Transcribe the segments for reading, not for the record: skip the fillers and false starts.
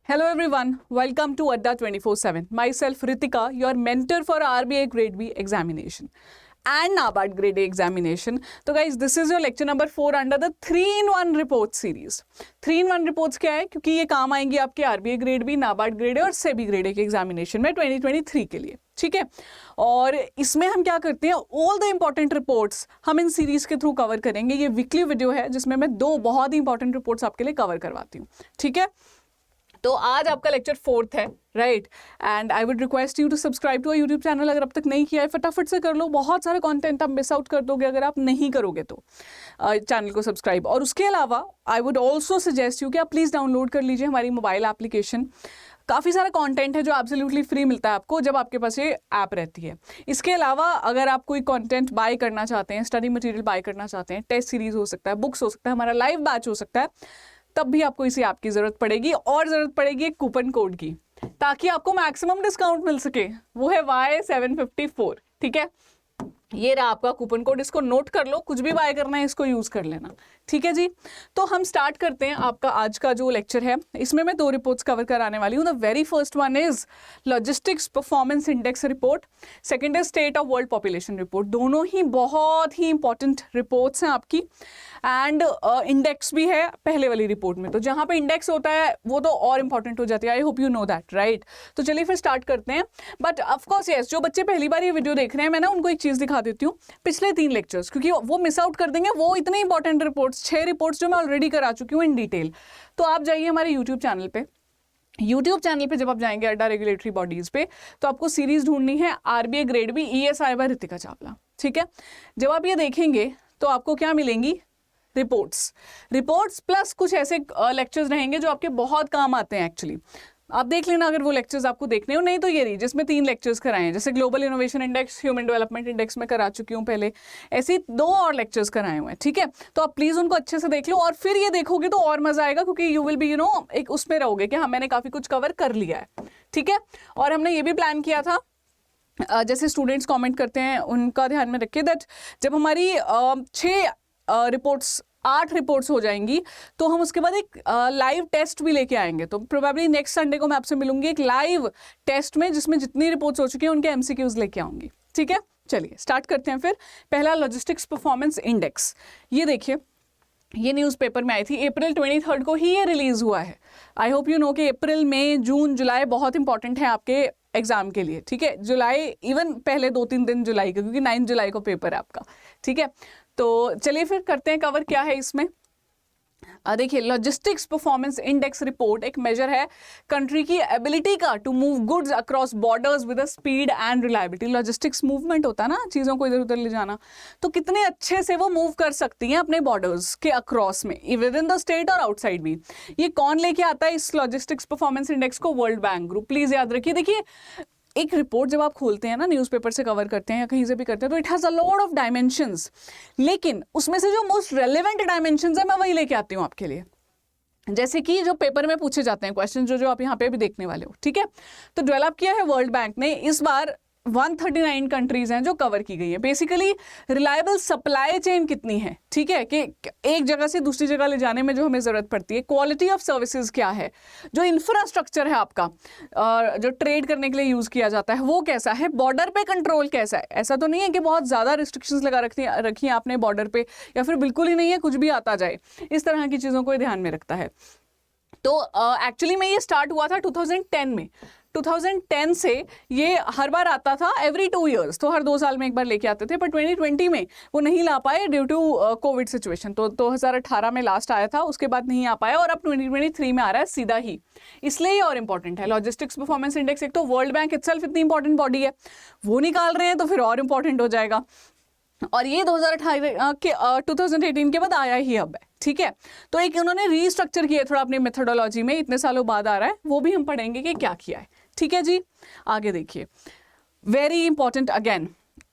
Hello everyone, welcome to Adda 24/7. Myself Ritika, your mentor for RBI Grade B examination and NABARD Grade A examination. तो guys, this is your lecture number 4 under the 3-in-1 report series. 3-in-1 reports क्या है? क्योंकि ये काम आएंगी आपके RBI Grade B, NABARD Grade A और SEBI Grade A के एग्जामिनेशन में 2023 के लिए, ठीक है। और इसमें हम क्या करते हैं, ऑल द इंपॉर्टेंट रिपोर्ट्स हम इन सीरीज के थ्रू कवर करेंगे। ये वीकली वीडियो है जिसमें मैं 2 बहुत ही इंपॉर्टेंट रिपोर्ट्स आपके लिए कवर करवाती हूँ, ठीक है। तो आज आपका लेक्चर 4th है, right, and I would request you to subscribe to our YouTube channel. अगर अब तक नहीं किया है फटाफट से कर लो, बहुत सारे कंटेंट आप मिस आउट कर दोगे अगर आप नहीं करोगे तो चैनल को सब्सक्राइब। और उसके अलावा I would also suggest you कि आप प्लीज़ डाउनलोड कर लीजिए हमारी मोबाइल एप्लीकेशन। काफ़ी सारा कंटेंट है जो एब्सोल्युटली फ्री मिलता है आपको जब आपके पास ये ऐप रहती है। इसके अलावा अगर आप कोई कंटेंट बाय करना चाहते हैं, स्टडी मटेरियल बाय करना चाहते हैं, टेस्ट सीरीज हो सकता है, बुक्स हो सकता है, हमारा लाइव बैच हो सकता है, तब भी आपको इसी ऐप की ज़रूरत पड़ेगी। और ज़रूरत पड़ेगी एक कूपन कोड की, ताकि आपको मैक्सिमम डिस्काउंट मिल सके। वो है Y754, ठीक है। ये रहा आपका कूपन कोड, इसको नोट कर लो, कुछ भी बाय करना है इसको यूज़ कर लेना, ठीक है जी। तो हम स्टार्ट करते हैं आपका आज का जो लेक्चर है। इसमें मैं 2 रिपोर्ट्स कवर कराने वाली हूँ। The very first one is logistics performance index report, second is state of world population report. दोनों ही बहुत ही इंपॉर्टेंट रिपोर्ट्स हैं आपकी, एंड इंडेक्स भी है पहले वाली रिपोर्ट में। तो जहाँ पे इंडेक्स होता है वो तो और इंपॉर्टेंट हो जाती है। I hope you know that, right. तो चलिए फिर स्टार्ट करते हैं। बट ऑफकोर्स यस, जो बच्चे पहली बार ये वीडियो देख रहे हैं, मैं ना उनको एक चीज़ दिखा देती हूँ, पिछले 3 लेक्चर्स, क्योंकि वो मिस आउट कर देंगे। वो इतने इंपॉर्टेंट रिपोर्ट्स, 6 रिपोर्ट्स जो मैं ऑलरेडी करा चुकी हूँ इन डिटेल। तो आप जाइए हमारे यूट्यूब चैनल पे जब आप जाएंगे अड्डा रेगुलेटरी बॉडीज पे, तो आपको सीरीज ढूंढनी है RBI grade B ESI by Ritika Chawla, ठीक है। जब आप ये देखेंगे तो आपको क्या मिलेंगी, रिपोर्ट्स प्लस कुछ ऐसे लेक्चर्स रहेंगे जो आपके बहुत काम आते हैं एक्चुअली। आप देख लेना अगर वो लेक्चर्स आपको देखने हो, नहीं तो ये रही जिसमें 3 लेक्चर्स कराए हैं, जैसे global innovation index, human development index में करा चुकी हूँ पहले, ऐसे 2 और लेक्चर्स कराए हुए हैं, ठीक है। तो आप प्लीज़ उनको अच्छे से देख लो, और फिर ये देखोगे तो और मज़ा आएगा, क्योंकि यू विल बी एक उसमें रहोगे कि हाँ मैंने काफ़ी कुछ कवर कर लिया है, ठीक है। और हमने ये भी प्लान किया था, जैसे स्टूडेंट्स कमेंट करते हैं उनका ध्यान में रखिए, दैट जब हमारी 8 रिपोर्ट्स हो जाएंगी तो हम उसके बाद एक लाइव टेस्ट भी लेके आएंगे। तो प्रोबेबली नेक्स्ट संडे को मैं आपसे मिलूंगी एक लाइव टेस्ट में, जिसमें जितनी रिपोर्ट्स हो चुकी हैं उनके MCQs लेके आऊंगी, ठीक है। चलिए स्टार्ट करते हैं फिर। पहला लॉजिस्टिक्स परफॉर्मेंस इंडेक्स, ये देखिए, ये न्यूज़पेपर में आई थी, अप्रैल 23 को ही ये रिलीज हुआ है। आई होप यू नो कि अप्रैल, मई, जून, जुलाई बहुत इंपॉर्टेंट है आपके एग्जाम के लिए, ठीक है। जुलाई, इवन पहले 2-3 दिन जुलाई के, क्योंकि 9 जुलाई को पेपर है आपका, ठीक है। तो चलिए फिर करते हैं कवर, क्या है इसमें। देखिए, लॉजिस्टिक्स परफॉर्मेंस इंडेक्स रिपोर्ट एक मेजर है कंट्री की एबिलिटी का to move goods across borders with speed and reliability. Logistics movement होता है ना, चीज़ों को इधर उधर ले जाना, तो कितने अच्छे से वो मूव कर सकती हैं अपने बॉर्डर्स के अक्रॉस में, विद इन द स्टेट और आउटसाइड भी। ये कौन लेके आता है इस लॉजिस्टिक्स परफॉर्मेंस इंडेक्स को? World bank group. प्लीज़ याद रखिए, देखिए एक रिपोर्ट जब आप खोलते हैं ना, न्यूज़पेपर से कवर करते हैं या कहीं से भी करते हैं, तो it has a lot of dimensions, लेकिन उसमें से जो मोस्ट रेलेवेंट डायमेंशंस है मैं वही लेके आती हूँ आपके लिए, जैसे कि जो पेपर में पूछे जाते हैं क्वेश्चन, जो आप यहाँ पे भी देखने वाले हो, ठीक है। तो डेवलप किया है वर्ल्ड बैंक ने। इस बार 139 कंट्रीज हैं जो कवर की गई है। बेसिकली रिलायबल सप्लाई चेन कितनी है, ठीक है, कि एक जगह से दूसरी जगह ले जाने में जो हमें ज़रूरत पड़ती है, क्वालिटी ऑफ सर्विसेज क्या है, जो इंफ्रास्ट्रक्चर है आपका जो ट्रेड करने के लिए यूज़ किया जाता है वो कैसा है, बॉर्डर पे कंट्रोल कैसा है। ऐसा तो नहीं है कि बहुत ज़्यादा रिस्ट्रिक्शंस लगा रखी हैं आपने बॉर्डर पे, या फिर बिल्कुल ही नहीं है, कुछ भी आता जाए, इस तरह की चीज़ों को ध्यान में रखता है। तो एक्चुअली में ये स्टार्ट हुआ था 2010 में। 2010 से ये हर बार आता था, एवरी 2 ईयर्स, तो हर 2 साल में एक बार लेके आते थे। पर 2020 में वो नहीं ला पाए ड्यू टू कोविड सिचुएशन। तो 2018 में लास्ट आया था, उसके बाद नहीं आ पाया, और अब 2023 में आ रहा है सीधा ही, इसलिए ये और इंपॉर्टेंट है। लॉजिस्टिक्स परफॉर्मेंस इंडेक्स, एक तो वर्ल्ड बैंक इटसेल्फ इतनी इंपॉर्टेंट बॉडी है, वो निकाल रहे हैं तो फिर और इंपॉर्टेंट हो जाएगा। और ये 2018 के बाद आया ही अब है, ठीक है। तो एक उन्होंने रीस्ट्रक्चर किया थोड़ा अपनी मेथोडोलॉजी में, इतने सालों बाद आ रहा है, वो भी हम पढ़ेंगे कि क्या किया है, ठीक है जी। आगे देखिए, very important again,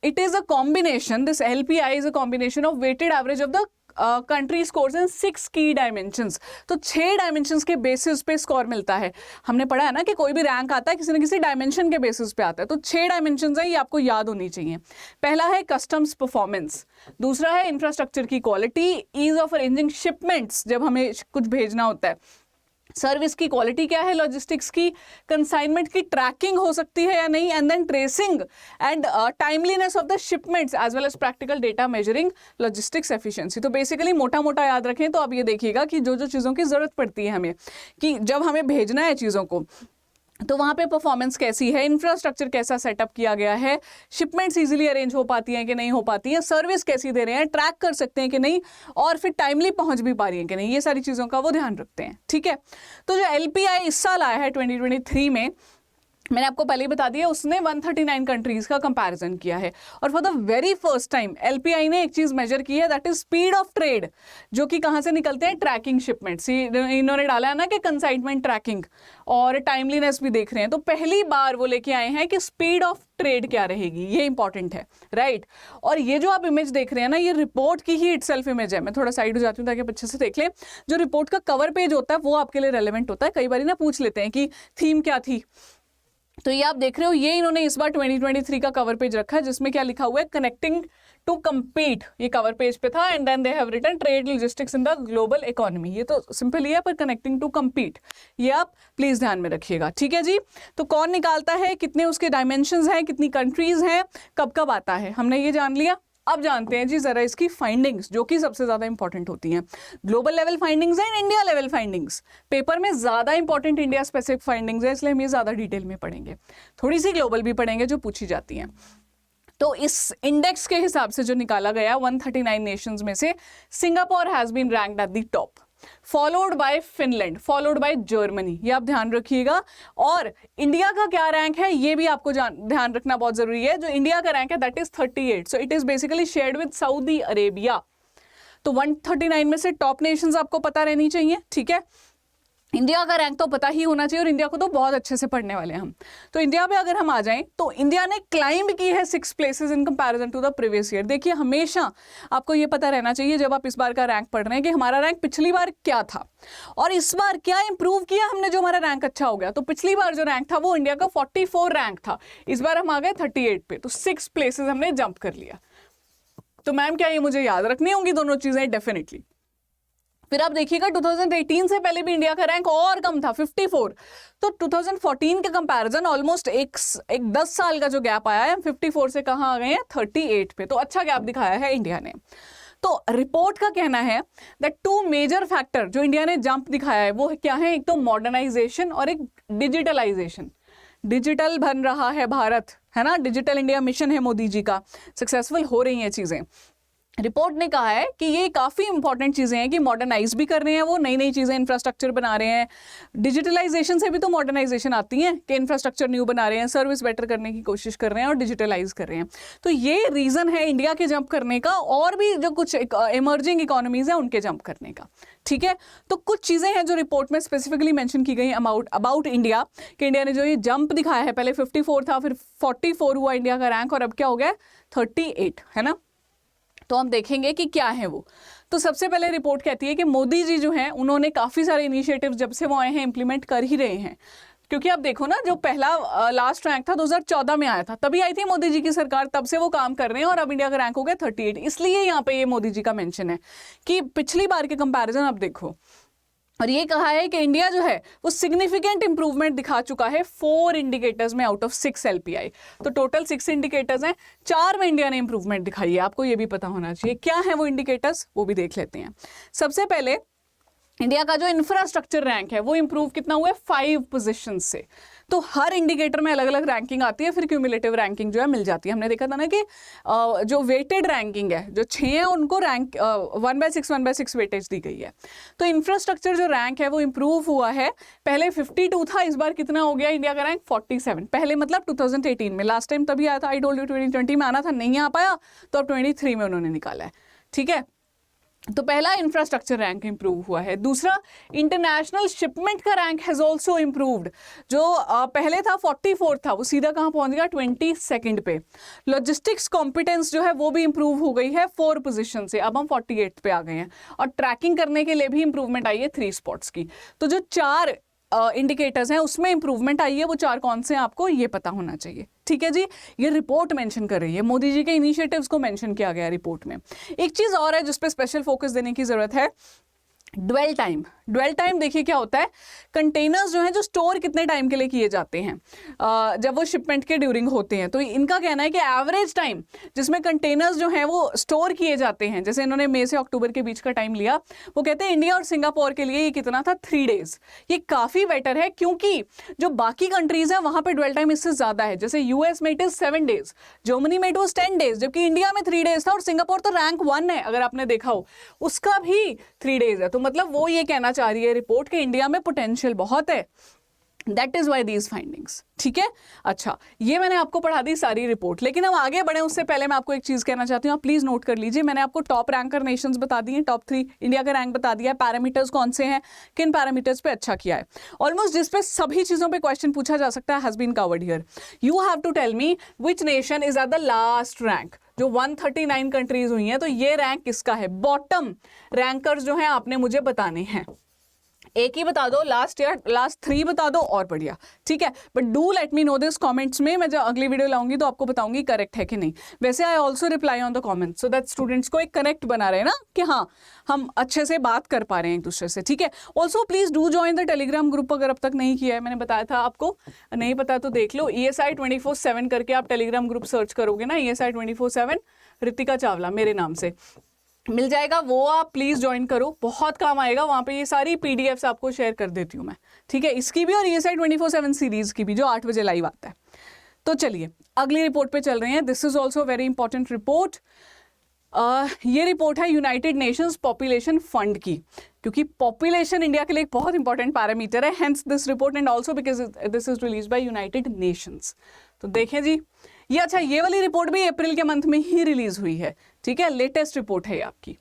it is a combination, this LPI is a combination of weighted average of the country scores in 6 की डायमेंशंस। तो 6 डायमेंशंस के बेसिस पे स्कोर मिलता है। हमने पढ़ा है ना कि कोई भी रैंक आता है किसी न किसी डायमेंशन के बेसिस पे आता है। तो 6 डायमेंशंस है, ये आपको याद होनी चाहिए। पहला है कस्टम्स परफॉर्मेंस, दूसरा है इंफ्रास्ट्रक्चर की quality, ease of arranging shipments, जब हमें कुछ भेजना होता है, सर्विस की क्वालिटी क्या है, लॉजिस्टिक्स की, कंसाइनमेंट की ट्रैकिंग हो सकती है या नहीं, and then tracing and timeliness of the shipments as well as practical data measuring logistics efficiency. तो बेसिकली मोटा मोटा याद रखें तो आप ये देखिएगा कि जो जो चीज़ों की ज़रूरत पड़ती है हमें, कि जब हमें भेजना है चीज़ों को, तो वहाँ पे परफॉर्मेंस कैसी है, इंफ्रास्ट्रक्चर कैसा सेटअप किया गया है, शिपमेंट्स इजीली अरेंज हो पाती हैं कि नहीं हो पाती हैं, सर्विस कैसी दे रहे हैं, ट्रैक कर सकते हैं कि नहीं, और फिर टाइमली पहुंच भी पा रही हैं कि नहीं, ये सारी चीज़ों का वो ध्यान रखते हैं। ठीक है, तो जो LPI इस साल आया है 2023 में, मैंने आपको पहले ही बता दिया, उसने 139 कंट्रीज का कंपैरिजन किया है, और for the very first time LPI ने एक चीज मेजर की है, that is speed of trade, जो कि कहां से निकलते हैं, ट्रैकिंग शिपमेंट्स। इन्होंने डाला है ना कि कंसाइनमेंट ट्रैकिंग और टाइमलीनेस भी देख रहे हैं, तो पहली बार वो लेके आए हैं कि स्पीड ऑफ ट्रेड क्या रहेगी, ये इंपॉर्टेंट है, राइट। और ये जो आप इमेज देख रहे हैं ना, ये रिपोर्ट की ही इटसेल्फ इमेज है। मैं थोड़ा साइड हो जाती हूँ ताकि आप अच्छे से देख लें। जो रिपोर्ट का कवर पेज होता है वो आपके लिए रेलेवेंट होता है। कई बार ना पूछ लेते हैं कि थीम क्या थी, तो ये आप देख रहे हो, ये इन्होंने इस बार 2023 का कवर पेज रखा है, जिसमें क्या लिखा हुआ है, कनेक्टिंग टू कम्पीट, ये कवर पेज पे था, and then they have written trade logistics in the global economy. ये तो सिंपल ही है, पर कनेक्टिंग टू कम्पीट ये आप प्लीज ध्यान में रखिएगा। ठीक है जी, तो कौन निकालता है, कितने उसके डायमेंशंस हैं, कितनी कंट्रीज हैं, कब कब आता है, हमने ये जान लिया। अब जानते हैं जी जरा इसकी फाइंडिंग्स, जो कि सबसे ज्यादा इंपॉर्टेंट होती हैं। Global level findings and India level findings. Paper में ज्यादा इंपॉर्टेंट इंडिया स्पेसिफिक फाइंडिंग्स है, इसलिए हम ये ज्यादा डिटेल में पढ़ेंगे, थोड़ी सी ग्लोबल भी पढ़ेंगे जो पूछी जाती हैं। तो इस इंडेक्स के हिसाब से जो निकाला गया 139 नेशंस में से Singapore has been ranked at the top, followed by Finland, followed by Germany, ये आप ध्यान रखिएगा। और इंडिया का क्या रैंक है ये भी आपको ध्यान रखना बहुत जरूरी है। जो इंडिया का रैंक है that is 38, so it is basically shared with Saudi Arabia. तो 139 में से टॉप नेशंस आपको पता रहनी चाहिए। ठीक है, इंडिया का रैंक तो पता ही होना चाहिए, और इंडिया को तो बहुत अच्छे से पढ़ने वाले हैं हम। तो इंडिया पे अगर हम आ जाएं तो इंडिया ने क्लाइंब की है 6 places in comparison to the previous year. देखिए, हमेशा आपको ये पता रहना चाहिए जब आप इस बार का रैंक पढ़ रहे हैं कि हमारा रैंक पिछली बार क्या था और इस बार क्या इंप्रूव किया हमने, जो हमारा रैंक अच्छा हो गया। तो पिछली बार जो रैंक था वो इंडिया का 44 रैंक था, इस बार हम आ गए 38 पे, तो 6 प्लेसेस हमने जंप कर लिया। तो मैम क्या ये मुझे याद रखनी होंगी दोनों चीजें? डेफिनेटली। फिर आप देखिएगा 2018 से पहले भी इंडिया का रैंक और कम था, 54। तो 2014 के कंपैरिजन ऑलमोस्ट एक 10 साल का जो गैप आया है, 54 से कहाँ आ गए हैं, 38 पे। तो अच्छा गैप दिखाया है इंडिया ने। तो रिपोर्ट का कहना है दैट 2 मेजर फैक्टर जो इंडिया ने जंप दिखाया है वो क्या है, एक तो मॉडर्नाइजेशन और एक डिजिटलाइजेशन। डिजिटल बन रहा है भारत, है ना, डिजिटल इंडिया मिशन है मोदी जी का, सक्सेसफुल हो रही हैं चीजें। रिपोर्ट ने कहा है कि ये काफ़ी इंपॉर्टेंट चीज़ें हैं कि मॉडर्नाइज भी कर रहे हैं, वो नई नई चीज़ें इंफ्रास्ट्रक्चर बना रहे हैं। डिजिटलाइजेशन से भी तो मॉडर्नाइजेशन आती है कि इंफ्रास्ट्रक्चर न्यू बना रहे हैं, सर्विस बेटर करने की कोशिश कर रहे हैं और डिजिटलाइज कर रहे हैं। तो ये रीज़न है इंडिया के जंप करने का, और भी जो कुछ इमर्जिंग इकोनॉमीज हैं उनके जंप करने का। ठीक है, तो कुछ चीज़ें हैं जो रिपोर्ट में स्पेसिफिकली मेंशन की गई अबाउट इंडिया, कि इंडिया ने जो ये जंप दिखाया है, पहले 54 था, फिर 44 हुआ इंडिया का रैंक, और अब क्या हो गया, 38, है ना। तो हम देखेंगे कि क्या है वो। तो सबसे पहले रिपोर्ट कहती है कि मोदी जी जो हैं उन्होंने काफ़ी सारे इनिशिएटिव्स जब से वो आए हैं इम्प्लीमेंट कर ही रहे हैं। क्योंकि आप देखो ना, जो पहला लास्ट रैंक था 2014 में आया था, तभी आई थी मोदी जी की सरकार, तब से वो काम कर रहे हैं, और अब इंडिया का रैंक हो गया 38। इसलिए यहाँ पे ये मोदी जी का मेंशन है कि पिछली बार के कंपैरिजन आप देखो। और ये कहा है कि इंडिया जो है वो सिग्निफिकेंट इंप्रूवमेंट दिखा चुका है 4 इंडिकेटर्स में आउट ऑफ 6 LPI। तो टोटल 6 इंडिकेटर्स हैं, 4 में इंडिया ने इंप्रूवमेंट दिखाई है। आपको ये भी पता होना चाहिए क्या है वो इंडिकेटर्स, वो भी देख लेते हैं। सबसे पहले इंडिया का जो इंफ्रास्ट्रक्चर रैंक है वो इंप्रूव कितना हुआ है, 5 पोजीशन से। तो हर इंडिकेटर में अलग अलग रैंकिंग आती है, फिर क्यूमुलेटिव रैंकिंग जो है मिल जाती है। हमने देखा था ना कि जो वेटेड रैंकिंग है, जो 6 है उनको रैंक 1/6 वेटेज दी गई है। तो इंफ्रास्ट्रक्चर जो रैंक है वो इंप्रूव हुआ है, पहले 52 था, इस बार कितना हो गया इंडिया का रैंक 47। पहले मतलब 2018 में, लास्ट टाइम तभी आया था, आई टोल्ड यू 2020 में आना था, नहीं आ पाया, तो अब 23 में उन्होंने निकाला है। ठीक है, तो पहला इंफ्रास्ट्रक्चर रैंक इंप्रूव हुआ है। दूसरा, इंटरनेशनल शिपमेंट का रैंक हैज आल्सो इंप्रूव्ड। जो पहले था 44 था, वो सीधा कहाँ पहुंच गया, 22nd पे। लॉजिस्टिक्स कॉम्पिटेंस जो है वो भी इंप्रूव हो गई है 4 पोजीशन से, अब हम 48 पे आ गए हैं। और ट्रैकिंग करने के लिए भी इंप्रूवमेंट आई है 3 स्पॉट्स की। तो जो 4 इंडिकेटर्स हैं उसमें इंप्रूवमेंट आई है, वो 4 कौन से हैं आपको ये पता होना चाहिए। ठीक है जी, ये रिपोर्ट मेंशन कर रही है, मोदी जी के इनिशिएटिव्स को मेंशन किया गया रिपोर्ट में। एक चीज और है जिस पे स्पेशल फोकस देने की जरूरत है, ड्वेल टाइम देखिए क्या होता है, कंटेनर्स जो हैं जो स्टोर कितने टाइम के लिए किए जाते हैं जब वो शिपमेंट के ड्यूरिंग होते हैं। तो इनका कहना है कि एवरेज टाइम जिसमें कंटेनर्स जो हैं वो स्टोर किए जाते हैं, जैसे इन्होंने मई से अक्टूबर के बीच का टाइम लिया, वो कहते हैं इंडिया और सिंगापुर के लिए ये कितना था, 3 डेज। ये काफ़ी बेटर है क्योंकि जो बाकी कंट्रीज हैं वहाँ पर ड्वेल टाइम इससे ज़्यादा है। जैसे यूएस में इट इज़ 7 डेज, जर्मनी में इट वॉज 10 डेज, जबकि इंडिया में 3 डेज था, और सिंगापुर तो रैंक 1 है अगर आपने देखा हो, उसका भी 3 डेज है। तो मतलब वो ये कहना चाह रही है रिपोर्ट के इंडिया में पोटेंशियल बहुत है, that is why these findings. ठीक है, अच्छा ये मैंने आपको पढ़ा दी सारी रिपोर्ट, लेकिन हम आगे बढ़े उससे पहले मैं आपको एक चीज कहना चाहती हूँ, आप प्लीज नोट कर लीजिए। मैंने आपको टॉप रैंकर नेशंस बता दिए, टॉप 3 इंडिया का रैंक बता दिया, पैरामीटर्स कौन से हैं, किन पैरामीटर्स पे अच्छा किया है, ऑलमोस्ट जिस पे सभी चीजों पे क्वेश्चन पूछा जा सकता है has been covered here. You have to tell me which nation is at the last rank. जो 139 कंट्रीज हुई हैं, तो ये रैंक किसका है, बॉटम रैंकर्स जो हैं आपने मुझे बताने हैं। एक ही बता दो, लास्ट 3 बता दो और बढ़िया, ठीक है। But do let me know this comments में, मैं जब अगली वीडियो लाऊंगी तो आपको बताऊंगी करेक्ट है कि नहीं। वैसे I also reply on the comments so that students को एक कनेक्ट बना रहे हैं ना कि हाँ हम अच्छे से बात कर पा रहे हैं एक दूसरे से, ठीक है। Also please do join the Telegram group अगर अब तक नहीं किया है, मैंने बताया था आपको, नहीं पता तो देख लो, ESI 24/7 करके आप टेलीग्राम ग्रुप सर्च करोगे ना, ESI 24/7 रितिका चावला मेरे नाम से मिल जाएगा, वो आप प्लीज ज्वाइन करो, बहुत काम आएगा वहां पे। ये सारी PDFs आपको शेयर कर देती हूँ मैं, ठीक है, इसकी भी और ESI 24/7 सीरीज की भी जो 8 बजे लाइव आता है। तो चलिए अगली रिपोर्ट पे चल रहे हैं। This is also very important report. ये रिपोर्ट है यूनाइटेड नेशंस पॉपुलेशन फंड की, क्योंकि पॉपुलेशन इंडिया के लिए एक बहुत इंपॉर्टेंट पैरामीटर है, hence this report, and also because this is release by United Nations. तो देखें जी ये, अच्छा ये वाली रिपोर्ट भी अप्रैल के मंथ में ही रिलीज हुई है, ठीक है, लेटेस्ट रिपोर्ट है आपकी।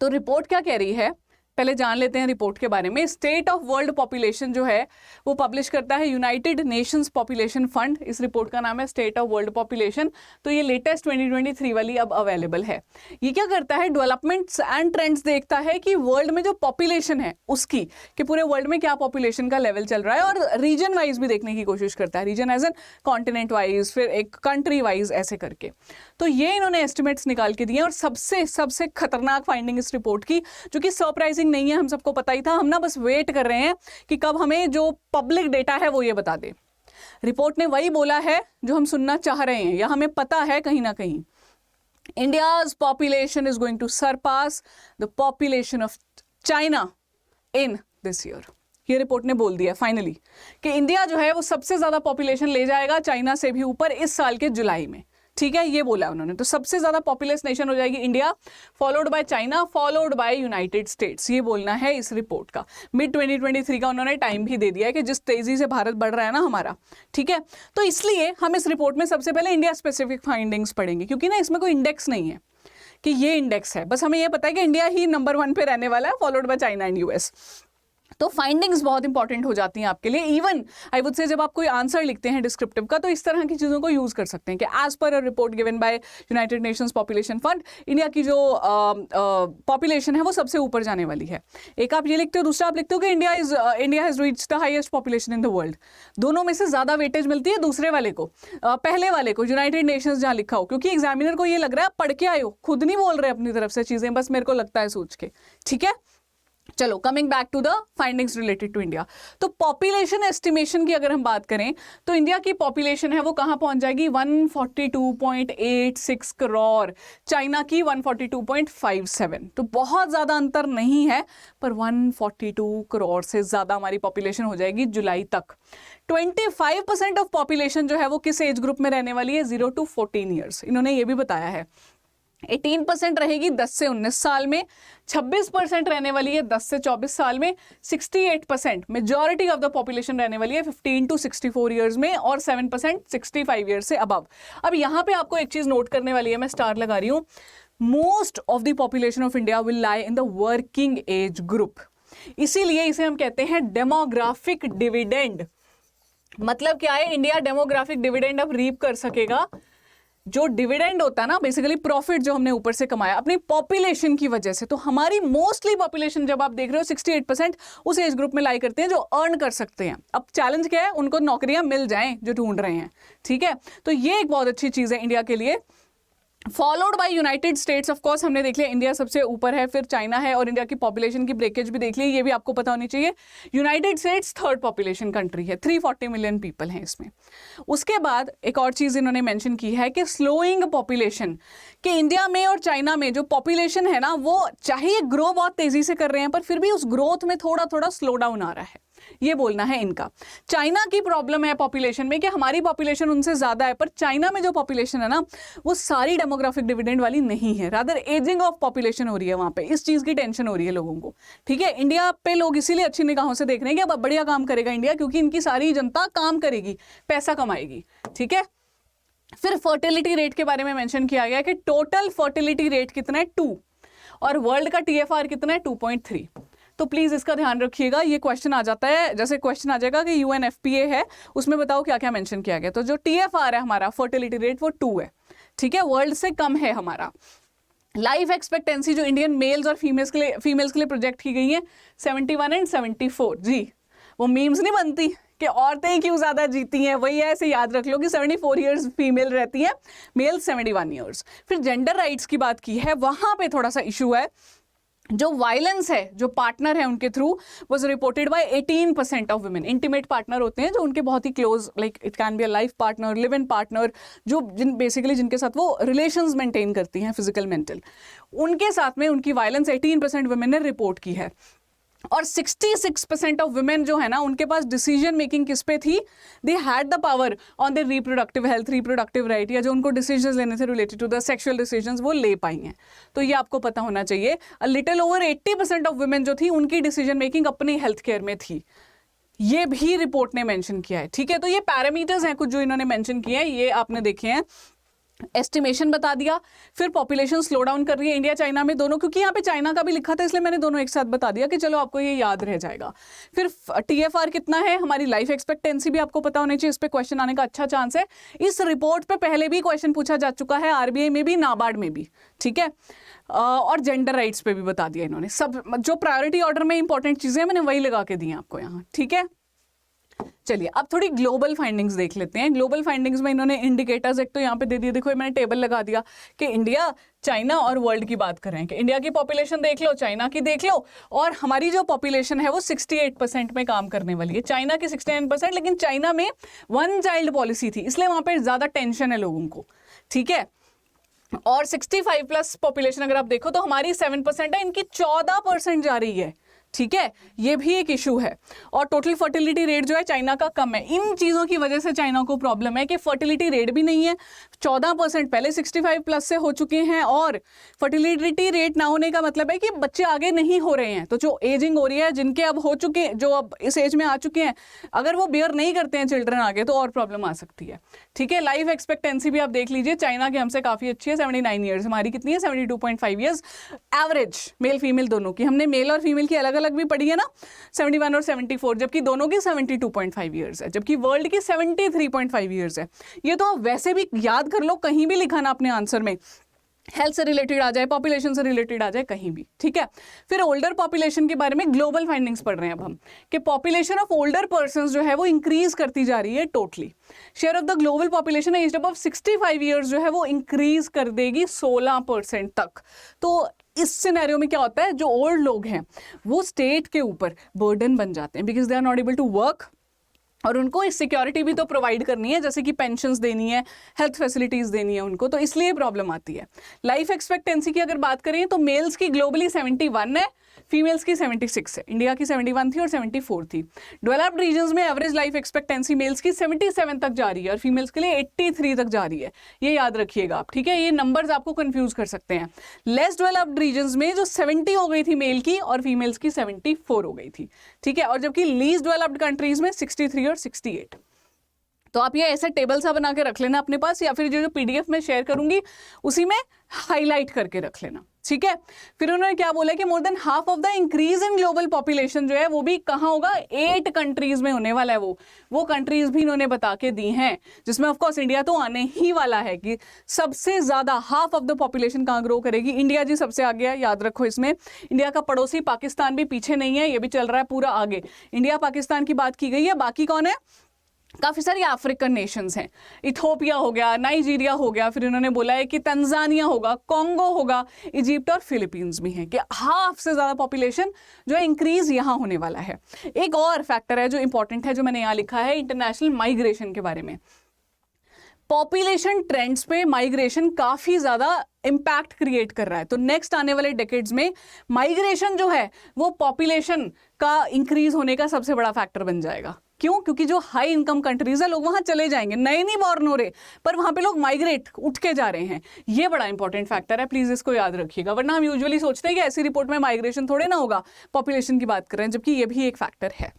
तो रिपोर्ट क्या कह रही है, पहले जान लेते हैं रिपोर्ट के बारे में। स्टेट ऑफ वर्ल्ड पॉपुलेशन जो है वो पब्लिश करता है यूनाइटेड नेशंस पॉपुलेशन फंड, इस रिपोर्ट का नाम है स्टेट ऑफ वर्ल्ड पॉपुलेशन। तो ये लेटेस्ट 2023 वाली अब अवेलेबल है। ये क्या करता है, डेवलपमेंट्स एंड ट्रेंड्स देखता है कि वर्ल्ड में जो पॉपुलेशन है उसकी, कि पूरे वर्ल्ड में क्या पॉपुलेशन का लेवल चल रहा है, और रीजन वाइज भी देखने की कोशिश करता है, region as an continent wise, फिर एक कंट्री वाइज, ऐसे करके। तो ये इन्होंने एस्टिमेट्स निकाल के दिए, और सबसे खतरनाक फाइंडिंग इस रिपोर्ट की, जो कि सरप्राइजिंग नहीं है, हम सबको पता ही था, हम ना बस वेट कर रहे हैं कि कब हमें जो पब्लिक डेटा है वो ये बता दे। रिपोर्ट ने वही बोला है जो हम सुनना चाह रहे हैं, या हमें पता है कहीं ना कहीं। India's population is going to surpass the population of China in this year. ये रिपोर्ट ने बोल दिया फाइनली कि इंडिया जो है वो सबसे ज्यादा पॉपुलेशन ले जाएगा चाइना से भी ऊपर इस साल के जुलाई में, ठीक है, ये बोला उन्होंने। तो सबसे ज्यादा पॉपुलस नेशन हो जाएगी India, followed by China, followed by United states, ये बोलना है इस रिपोर्ट का। मिड 2023 का उन्होंने टाइम भी दे दिया है कि जिस तेजी से भारत बढ़ रहा है ना हमारा, ठीक है। तो इसलिए हम इस रिपोर्ट में सबसे पहले इंडिया स्पेसिफिक फाइंडिंग्स पढ़ेंगे, क्योंकि ना इसमें कोई इंडेक्स नहीं है कि ये इंडेक्स है, बस हमें ये पता है कि इंडिया ही नंबर 1 पे रहने वाला है, followed by China and US। तो फाइंडिंग्स बहुत इंपॉर्टेंट हो जाती हैं आपके लिए। इवन आई वुड से जब आप कोई आंसर लिखते हैं डिस्क्रिप्टिव का, तो इस तरह की चीज़ों को यूज़ कर सकते हैं कि as per a report given by United Nations Population Fund, India की जो पॉपुलेशन है वो सबसे ऊपर जाने वाली है। एक आप ये लिखते हो, दूसरा आप लिखते हो कि India has reached the highest population in the world. दोनों में से ज़्यादा वेटेज मिलती है दूसरे वाले को, पहले वाले को, यूनाइटेड नेशंस जहाँ लिखा हो, क्योंकि एग्जामिनर को ये लग रहा है आप पढ़ के आए हो, खुद नहीं बोल रहे अपनी तरफ से चीज़ें, बस मेरे को लगता है सोच के, ठीक है। चलो coming back to the findings related to India. तो पॉपुलेशन एस्टिमेशन की अगर हम बात करें तो इंडिया की पॉपुलेशन है वो कहां पहुंच जाएगी, 142.86 करोड़, चाइना की 142.57। तो बहुत ज्यादा अंतर नहीं है, पर 142 करोड़ से ज्यादा हमारी पॉपुलेशन हो जाएगी जुलाई तक। 25% ऑफ पॉपुलेशन जो है वो किस एज ग्रुप में रहने वाली है, 0 to 14 ईयर्स, इन्होंने ये भी बताया है। 18% रहेगी 10 से 19 साल में, 26% रहने वाली है 10 से 24 साल में, 68% मेजॉरिटी ऑफ द पॉपुलेशन रहने वाली है 15 to 64 ईयर्स में, और 7% 65 ईयर्स से अबव। अब यहाँ पे आपको एक चीज नोट करने वाली है, मैं स्टार लगा रही हूँ, most of the population of India will lie in the working age group, इसीलिए इसे हम कहते हैं डेमोग्राफिक डिविडेंड। मतलब क्या है, इंडिया डेमोग्राफिक डिविडेंड अब रीप कर सकेगा। जो डिविडेंड होता है ना, बेसिकली प्रॉफिट जो हमने ऊपर से कमाया अपनी पॉपुलेशन की वजह से, तो हमारी मोस्टली पॉपुलेशन जब आप देख रहे हो 68% उस एज ग्रुप में लाई करते हैं जो अर्न कर सकते हैं। अब चैलेंज क्या है, उनको नौकरियां मिल जाएं जो ढूंढ रहे हैं, ठीक है। तो ये एक बहुत अच्छी चीज है इंडिया के लिए followed by United states. Of course हमने देख लिया इंडिया सबसे ऊपर है, फिर चाइना है, और इंडिया की पॉपुलेशन की ब्रेकेज भी देख ली, ये भी आपको पता होनी चाहिए। United states third population country है, 340 मिलियन पीपल हैं इसमें। उसके बाद एक और चीज़ इन्होंने मेंशन की है कि स्लोइंग पॉपुलेशन, कि इंडिया में और चाइना में जो पॉपुलेशन है ना, वो चाहे ग्रो बहुत तेज़ी से कर रहे हैं, पर फिर भी उस ग्रोथ में थोड़ा थोड़ा स्लो डाउन आ रहा है, ये बोलना है इनका। चाइना की प्रॉब्लम है पॉपुलेशन में कि हमारी पॉपुलेशन उनसे ज़्यादा है, पर चाइना में जो पॉपुलेशन है ना, वो सारी डेमोग्राफिक डिविडेंड वाली नहीं है, रादर एजिंग ऑफ पॉपुलेशन हो रही है वहाँ पे, इस चीज़ की टेंशन हो रही है लोगों को। ठीक है, इंडिया पे लोग इसीलिए अच्छी निगाहों से देख रहे हैं कि अब बढ़िया काम करेगा इंडिया, क्योंकि इनकी सारी जनता काम करेगी, पैसा कमाएगी। ठीक है, फिर फर्टिलिटी रेट के बारे में मेंशन किया गया कि टोटल फर्टिलिटी रेट कितना है 2, और वर्ल्ड का TFR कितना है 2.3। तो प्लीज़ इसका ध्यान रखिएगा, ये क्वेश्चन आ जाता है, जैसे क्वेश्चन आ जाएगा कि UNFPA है, उसमें बताओ क्या क्या मेंशन किया गया। तो जो TFR है हमारा फर्टिलिटी रेट वो 2 है। ठीक है, वर्ल्ड से कम है हमारा। लाइफ एक्सपेक्टेंसी जो इंडियन मेल्स और फीमेल्स के लिए प्रोजेक्ट की गई है 71 एंड 74। जी, वो मीम्स नहीं बनती कि औरतें ही क्यों ज़्यादा जीती हैं, वही है, ऐसे याद रख लो कि 74 ईयर्स फीमेल रहती है, मेल 71 ईयर्स। फिर जेंडर राइट्स की बात की है, वहाँ पे थोड़ा सा इशू है। जो वायलेंस है, जो पार्टनर है उनके through, was reported by 18% of women. Intimate partner होते हैं जो उनके बहुत ही close, like it can be a life partner, live in partner, जो बेसिकली जिनके साथ वो रिलेशंस मेंटेन करती हैं, फिजिकल मेंटल, उनके साथ में उनकी वायलेंस 18% वुमेन ने रिपोर्ट की है। और 66% ऑफ वुमेन जो है ना, उनके पास डिसीजन मेकिंग किस पे थी, they had the power on their reproductive health, reproductive right, या जो उनको डिसीजंस लेने थे related to the sexual decisions, वो ले पाई हैं। तो ये आपको पता होना चाहिए। A little over 80% of women जो थी, उनकी डिसीजन मेकिंग अपनी हेल्थ केयर में थी, ये भी रिपोर्ट ने मेंशन किया है। ठीक है, तो ये पैरामीटर्स हैं कुछ जो इन्होंने मेंशन किए हैं, ये आपने देखे हैं। एस्टिमेशन बता दिया, फिर पॉपुलेशन स्लो डाउन कर रही है इंडिया चाइना में दोनों, क्योंकि यहाँ पे चाइना का भी लिखा था इसलिए मैंने दोनों एक साथ बता दिया कि चलो आपको ये याद रह जाएगा। फिर TFR कितना है, हमारी लाइफ एक्सपेक्टेंसी भी आपको पता होनी चाहिए, इस पे क्वेश्चन आने का अच्छा चांस है। इस रिपोर्ट पे पहले भी क्वेश्चन पूछा जा चुका है, RBI में भी, नाबार्ड में भी। ठीक है, और जेंडर राइट्स पे भी बता दिया इन्होंने। सब जो प्रायोरिटी ऑर्डर में इंपॉर्टेंट चीजें मैंने वही लगा के दी हैं आपको यहाँ। ठीक है, चलिए अब थोड़ी ग्लोबल फाइंडिंग्स देख लेते हैं। ग्लोबल फाइंडिंग्स में इन्होंने इंडिकेटर्स एक तो यहाँ पे दे दिए, देखो मैंने टेबल लगा दिया कि इंडिया, चाइना और वर्ल्ड की बात करें कि इंडिया की पॉपुलेशन देख लो, चाइना की देख लो, और हमारी जो पॉपुलेशन है वो 68% में काम करने वाली है, चाइना की 69%। लेकिन चाइना में 1 चाइल्ड पॉलिसी थी, इसलिए वहाँ पर ज़्यादा टेंशन है लोगों को। ठीक है, और 65+ पॉपुलेशन अगर आप देखो तो हमारी 7% है, इनकी 14% जा रही है। ठीक है, ये भी एक इशू है। और टोटल फर्टिलिटी रेट जो है चाइना का कम है। इन चीज़ों की वजह से चाइना को प्रॉब्लम है कि फर्टिलिटी रेट भी नहीं है, 14% पहले 65+ से हो चुके हैं, और फर्टिलिटी रेट ना होने का मतलब है कि बच्चे आगे नहीं हो रहे हैं। तो जो एजिंग हो रही है, जिनके अब हो चुके, जो अब इस एज में आ चुके हैं, अगर वो बेयर नहीं करते हैं चिल्ड्रन आगे, तो और प्रॉब्लम आ सकती है। ठीक है, लाइफ एक्सपेक्टेंसी भी आप देख लीजिए, चाइना की हमसे काफ़ी अच्छी है, 79 ईयर्स, हमारी कितनी है 72.5 ईयर्स एवरेज, मेल फीमेल दोनों की। हमने मेल और फीमेल की अलग अलग भी पढ़ी है ना, 71 और 74, जबकि दोनों की 72.5 ईयर्स है, जबकि वर्ल्ड की 73.5 ईयर्स है। ये तो आप वैसे भी याद कर लो, कहीं भी लिखा ना अपने आंसर में, हेल्थ से रिलेटेड आ जाए, पॉपुलेशन से रिलेटेड आ जाए, कहीं भी। ठीक है, फिर ओल्डर पॉपुलेशन के बारे में ग्लोबल फाइंडिंग्स पढ़ रहे हैं अब हम, कि पॉपुलेशन ऑफ ओल्डर पर्संस जो है वो इंक्रीज करती जा रही है totally. Share of the global population aged above 65 years जो है वो इंक्रीज कर देगी 16% तक। तो इस सिनेरियो में क्या होता है, जो ओल्ड लोग हैं वो स्टेट के ऊपर बर्डन बन जाते हैं, because they are not able to work, और उनको इस सिक्योरिटी भी तो प्रोवाइड करनी है, जैसे कि पेंशन्स देनी है, हेल्थ फैसिलिटीज़ देनी है उनको, तो इसलिए प्रॉब्लम आती है। लाइफ एक्सपेक्टेंसी की अगर बात करें तो मेल्स की ग्लोबली 71 है, फीमेल्स की 76 है। इंडिया की 71 थी और 74 थी। डेवलप्ड रीजन्स में एवरेज लाइफ एक्सपेक्टेंसी मेल्स की 77 तक जा रही है और फीमेल्स के लिए 83 तक जा रही है। ये याद रखिएगा आप, ठीक है, ये नंबर्स आपको कंफ्यूज कर सकते हैं। लेस डेवलप्ड रीजन्स में जो 70 हो गई थी मेल की और फीमेल्स की 74 हो गई थी, ठीक है, और जबकि लीस्ट डेवलप्ड कंट्रीज में 63 और 68। तो आप ये ऐसे टेबल सा बना के रख लेना अपने पास, या फिर जो PDF में शेयर करूंगी उसी में हाईलाइट करके रख लेना, ठीक है। फिर उन्होंने क्या बोला कि more than half of the increase in global population जो है वो भी कहाँ होगा, 8 कंट्रीज में होने वाला है। वो कंट्रीज भी इन्होंने बता के दी हैं, जिसमें ऑफ कोर्स इंडिया तो आने ही वाला है कि सबसे ज्यादा हाफ ऑफ द पॉपुलेशन कहाँ ग्रो करेगी। इंडिया जी सबसे आगे है, याद रखो इसमें। इंडिया का पड़ोसी पाकिस्तान भी पीछे नहीं है, ये भी चल रहा है पूरा आगे। इंडिया पाकिस्तान की बात की गई है, बाकी कौन है, काफ़ी सारी अफ्रीकन नेशंस हैं, इथोपिया हो गया, नाइजीरिया हो गया, फिर इन्होंने बोला है कि तंजानिया होगा, कॉन्गो होगा, इजिप्ट और फिलीपींस भी हैं, कि हाफ से ज़्यादा पॉपुलेशन जो है इंक्रीज यहाँ होने वाला है। एक और फैक्टर है जो इंपॉर्टेंट है, जो मैंने यहाँ लिखा है इंटरनेशनल माइग्रेशन के बारे में। पॉपुलेशन ट्रेंड्स पे माइग्रेशन काफ़ी ज़्यादा इम्पैक्ट क्रिएट कर रहा है, तो नेक्स्ट आने वाले डेकेड्स में माइग्रेशन जो है वो पॉपुलेशन का इंक्रीज होने का सबसे बड़ा फैक्टर बन जाएगा। क्यों? क्योंकि जो हाई इनकम कंट्रीज है लोग वहाँ चले जाएंगे, नए नहीं बॉर्न हो रहे, पर वहाँ पे लोग माइग्रेट उठ के जा रहे हैं। ये बड़ा इंपॉर्टेंट फैक्टर है, प्लीज़ इसको याद रखिएगा, वरना हम यूजुअली सोचते हैं कि ऐसी रिपोर्ट में माइग्रेशन थोड़े ना होगा, पॉपुलेशन की बात कर रहे हैं, जबकि ये भी एक फैक्टर है।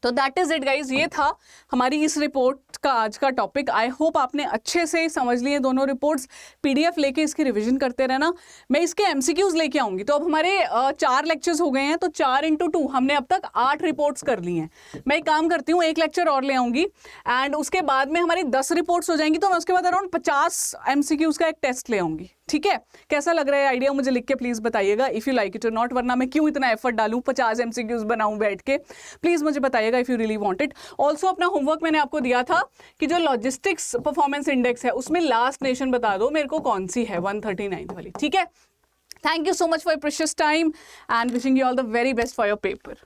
तो दैट इज इट गाइज, ये था हमारी इस रिपोर्ट का आज का टॉपिक। आई होप आपने अच्छे से समझ लिए दोनों रिपोर्ट्स। पीडीएफ लेके इसकी रिवीजन करते रहना, मैं इसके एमसीक्यूज लेके आऊंगी। तो अब हमारे 4 लेक्चर्स हो गए हैं, तो 4 × 2 हमने अब तक 8 रिपोर्ट्स कर ली हैं। मैं एक काम करती हूँ, एक लेक्चर और ले आऊंगी एंड उसके बाद में हमारी 10 रिपोर्ट्स हो जाएंगी, तो मैं उसके बाद अराउंड 50 एमसीक्यूज का एक टेस्ट ले आऊंगी। ठीक है, कैसा लग रहा है आइडिया? मुझे लिख के प्लीज बताइएगा इफ यू लाइक इट और नॉट, वरना मैं क्यों इतना एफर्ट डालूं 50 एमसीक्यूज बनाऊं बैठ के। प्लीज मुझे बताइएगा if you really want it. Also अपना होमवर्क मैंने आपको दिया था कि जो लॉजिस्टिक्स परफॉर्मेंस इंडेक्स है उसमें लास्ट नेशन बता दो मेरे को कौन सी है, 139 वाली। ठीक है, thank you so much for your precious time and wishing you all the very best for your paper.